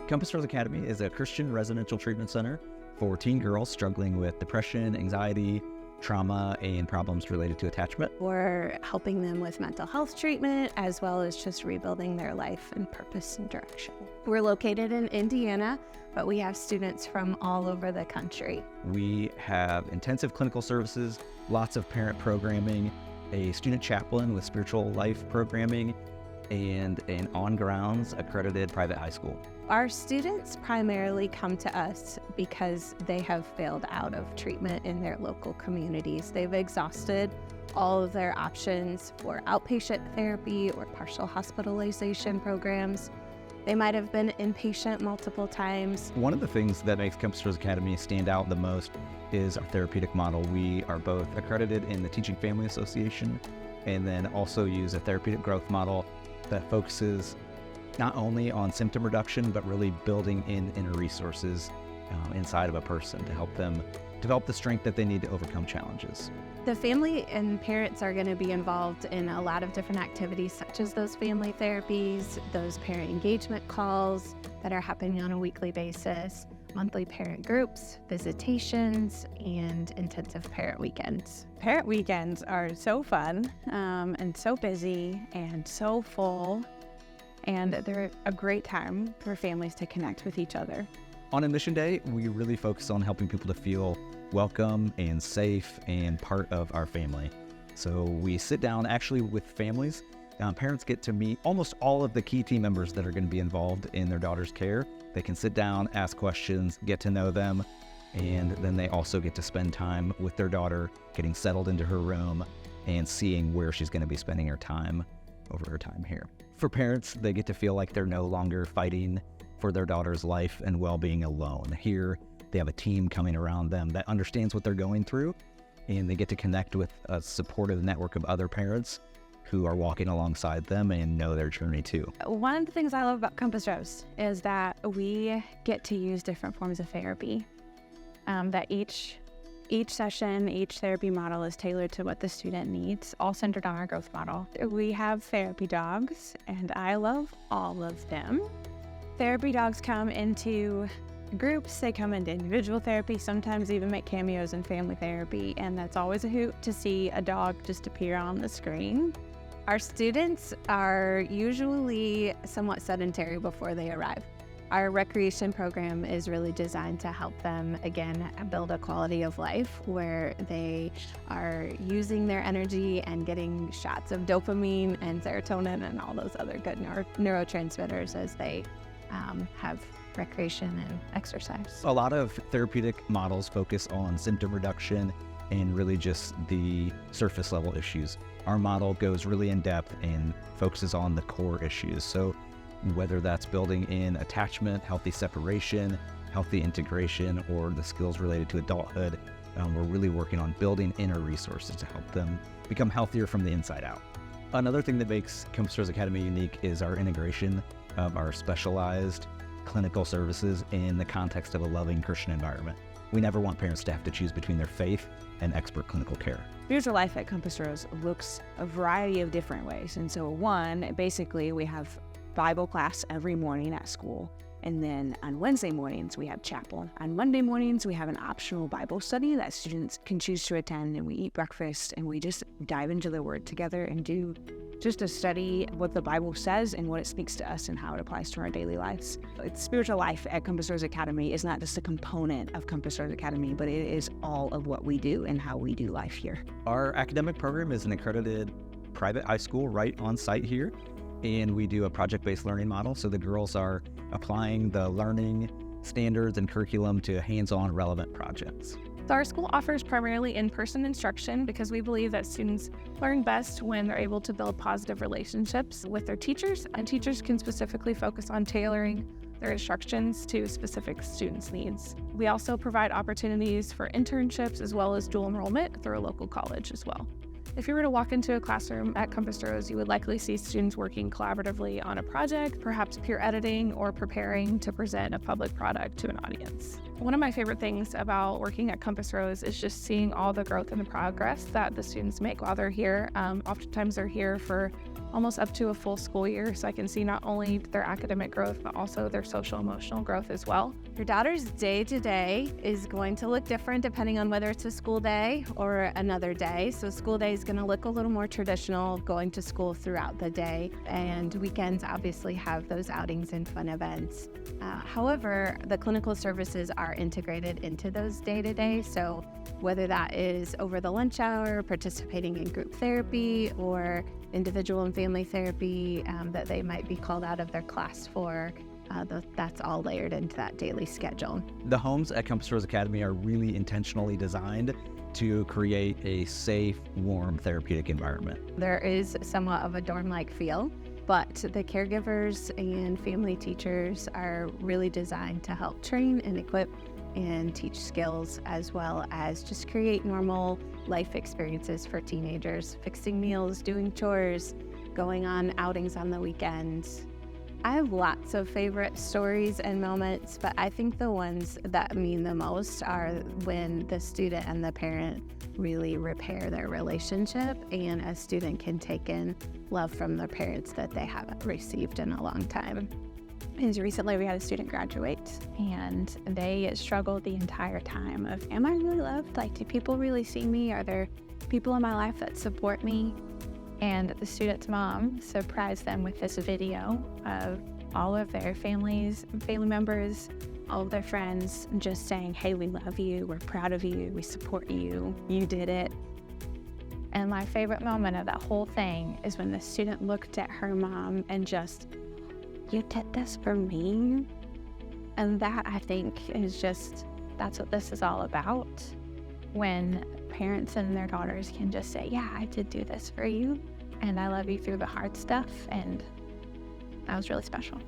Compass Rose Academy is a Christian residential treatment center for teen girls struggling with depression, anxiety, trauma, and problems related to attachment. We're helping them with mental health treatment as well as just rebuilding their life and purpose and direction. We're located in Indiana, but we have students from all over the country. We have intensive clinical services, lots of parent programming, a student chaplain with spiritual life programming, and an on-grounds accredited private high school. Our students primarily come to us because they have failed out of treatment in their local communities. They've exhausted all of their options for outpatient therapy or partial hospitalization programs. They might have been inpatient multiple times. One of the things that makes Compass Rose Academy stand out the most is our therapeutic model. We are both accredited in the Teaching Family Association and then also use a therapeutic growth model that focuses not only on symptom reduction, but really building in inner resources inside of a person to help them develop the strength that they need to overcome challenges. The family and parents are going to be involved in a lot of different activities, such as those family therapies, those parent engagement calls that are happening on a weekly basis, monthly parent groups, visitations, and intensive parent weekends. Parent weekends are so fun and so busy and so full, and they're a great time for families to connect with each other. On Admission Day, we really focus on helping people to feel welcome and safe and part of our family. So we sit down actually with families. Parents get to meet almost all of the key team members that are going to be involved in their daughter's care. They can sit down, ask questions, get to know them, and then they also get to spend time with their daughter, getting settled into her room and seeing where she's going to be spending her time over her time here. For parents, they get to feel like they're no longer fighting for their daughter's life and well-being alone. Here, they have a team coming around them that understands what they're going through, and they get to connect with a supportive network of other parents who are walking alongside them and know their journey too. One of the things I love about Compass Rose is that we get to use different forms of therapy. That each session, each therapy model is tailored to what the student needs, all centered on our growth model. We have therapy dogs, and I love all of them. Therapy dogs come into groups, they come into individual therapy, sometimes even make cameos in family therapy, and that's always a hoot to see a dog just appear on the screen. Our students are usually somewhat sedentary before they arrive. Our recreation program is really designed to help them, again, build a quality of life where they are using their energy and getting shots of dopamine and serotonin and all those other good neurotransmitters as they have recreation and exercise. A lot of therapeutic models focus on symptom reduction and really just the surface level issues. Our model goes really in depth and focuses on the core issues. So whether that's building in attachment, healthy separation, healthy integration, or the skills related to adulthood, we're really working on building inner resources to help them become healthier from the inside out. Another thing that makes Compass Rose Academy unique is our integration of our specialized clinical services in the context of a loving Christian environment. We never want parents to have to choose between their faith and expert clinical care. Spiritual life at Compass Rose looks a variety of different ways. And so basically we have Bible class every morning at school. And then on Wednesday mornings, we have chapel. On Monday mornings, we have an optional Bible study that students can choose to attend, and we eat breakfast and we just dive into the Word together and do just a study what the Bible says and what it speaks to us and how it applies to our daily lives. Spiritual life at Compass Rose Academy is not just a component of Compass Rose Academy, but it is all of what we do and how we do life here. Our academic program is an accredited private high school right on site here, and we do a project-based learning model. So the girls are applying the learning standards and curriculum to hands-on relevant projects. So our school offers primarily in-person instruction because we believe that students learn best when they're able to build positive relationships with their teachers, and teachers can specifically focus on tailoring their instructions to specific students' needs. We also provide opportunities for internships as well as dual enrollment through a local college as well. If you were to walk into a classroom at Compass Rose, you would likely see students working collaboratively on a project, perhaps peer editing or preparing to present a public product to an audience. One of my favorite things about working at Compass Rose is just seeing all the growth and the progress that the students make while they're here. Oftentimes they're here for almost up to a full school year. So I can see not only their academic growth, but also their social emotional growth as well. Your daughter's day-to-day is going to look different depending on whether it's a school day or another day. So school day is going to look a little more traditional, going to school throughout the day, and weekends obviously have those outings and fun events. However, the clinical services are integrated into those day-to-day. So whether that is over the lunch hour, participating in group therapy, or individual and family therapy that they might be called out of their class for, that's all layered into that daily schedule. The homes at Compass Rose Academy are really intentionally designed to create a safe, warm, therapeutic environment. There is somewhat of a dorm-like feel, but the caregivers and family teachers are really designed to help train and equip and teach skills, as well as just create normal life experiences for teenagers, fixing meals, doing chores, going on outings on the weekends. I have lots of favorite stories and moments, but I think the ones that mean the most are when the student and the parent really repair their relationship, and a student can take in love from their parents that they haven't received in a long time. As recently we had a student graduate, and they struggled the entire time of, am I really loved? Like, do people really see me? Are there people in my life that support me? And the student's mom surprised them with this video of all of their family members, all of their friends just saying, hey, we love you, we're proud of you, we support you, you did it. And my favorite moment of that whole thing is when the student looked at her mom and just, you did this for me? And that, I think, is just, that's what this is all about. When parents and their daughters can just say, yeah, I did do this for you, and I love you through the hard stuff, and that was really special.